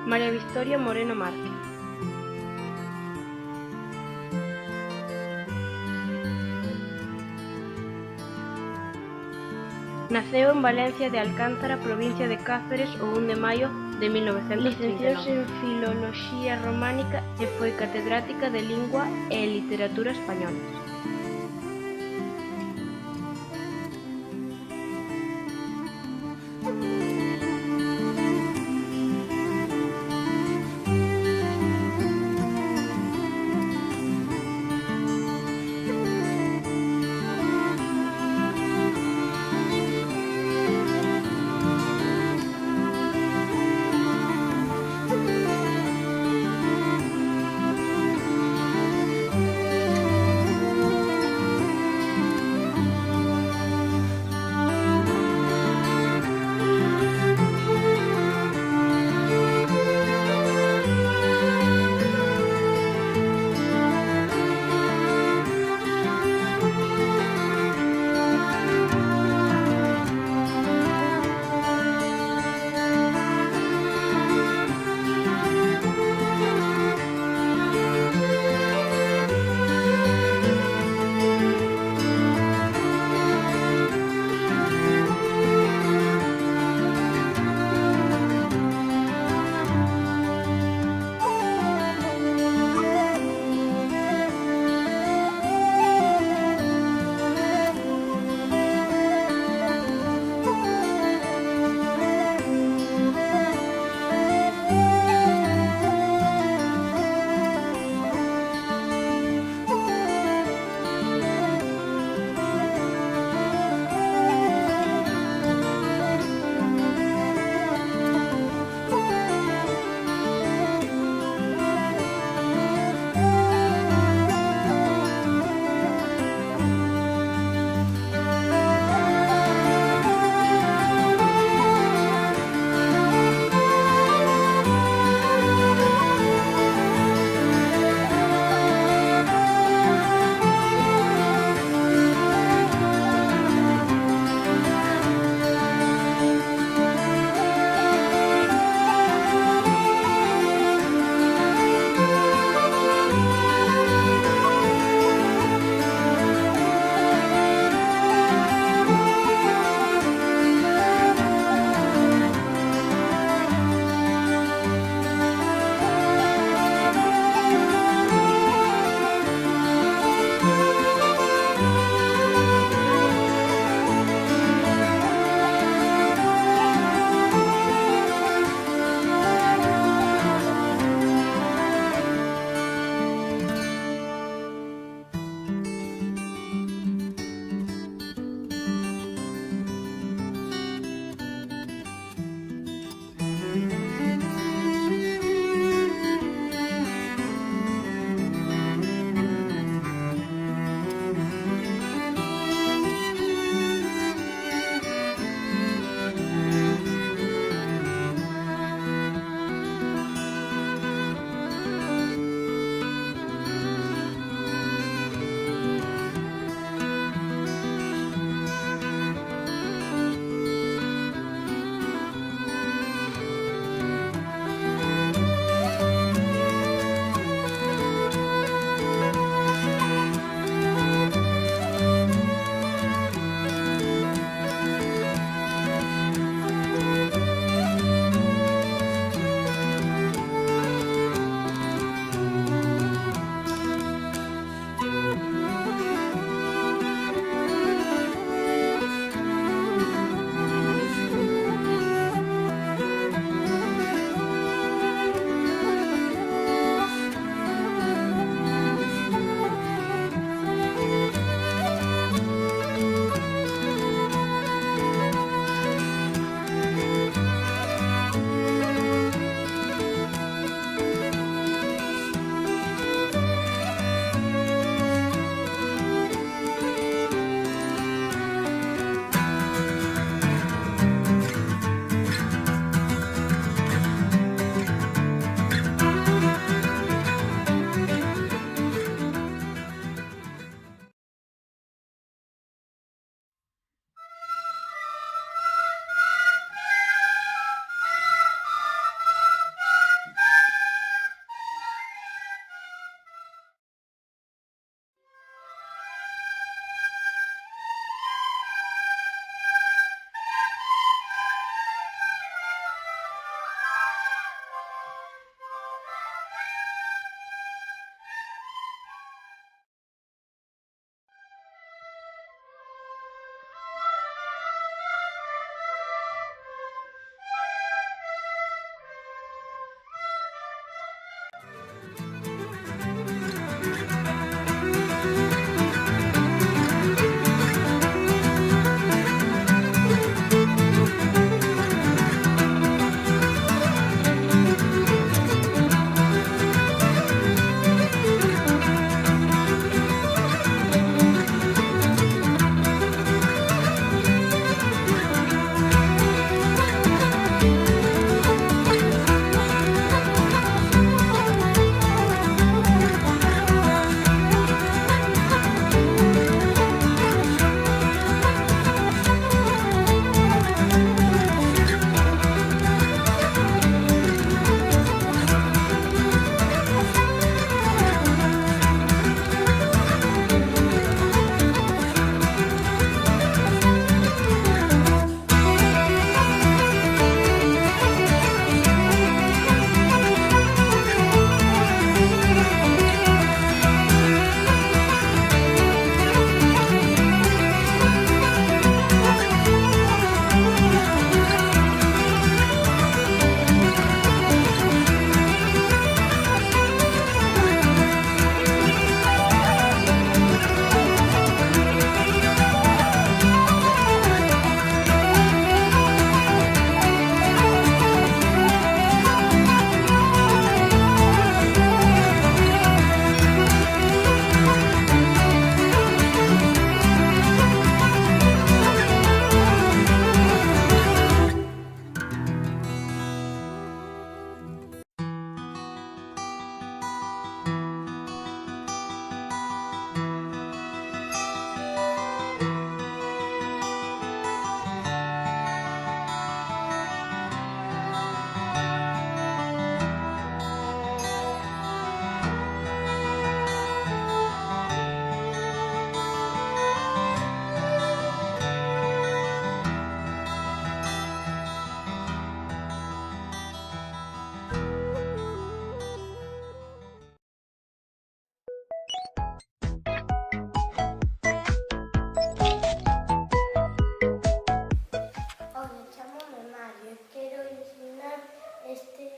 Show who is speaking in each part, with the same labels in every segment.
Speaker 1: María Victoria Moreno Márquez. Naceu en Valencia de Alcántara, provincia de Cáceres, o 1 de maio de 1939. Licenciouse en Filoloxía Románica e foi catedrática de Lingua e Literatura Españolas.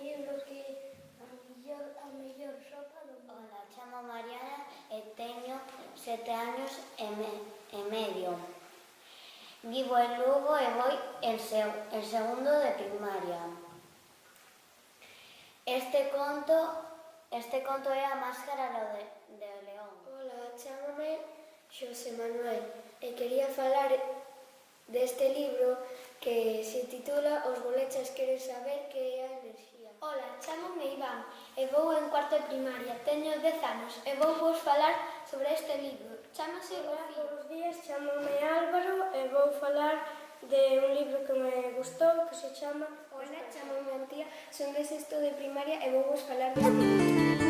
Speaker 2: libro que a mellor sopa do mundo.
Speaker 3: Ola, chamo Mariana e teño 7 anos e medio. Vivo en Lugo e voi en segundo de primaria. Este conto é A máscara de león.
Speaker 2: Ola, chámame Xosé Manuel e quería falar deste libro que se titula Os bolechas queren saber que é a enerxía.
Speaker 4: Ola, chámome Iván e vou en cuarto de primaria, teño 10 anos e vou vos falar sobre este libro. Chámase Rocío.
Speaker 2: Buenos días, chámame Álvaro e vou falar de un libro que me gustou que se chama
Speaker 4: Ola, chámome Antía, son de sexto de primaria e vou vos falar deste libro.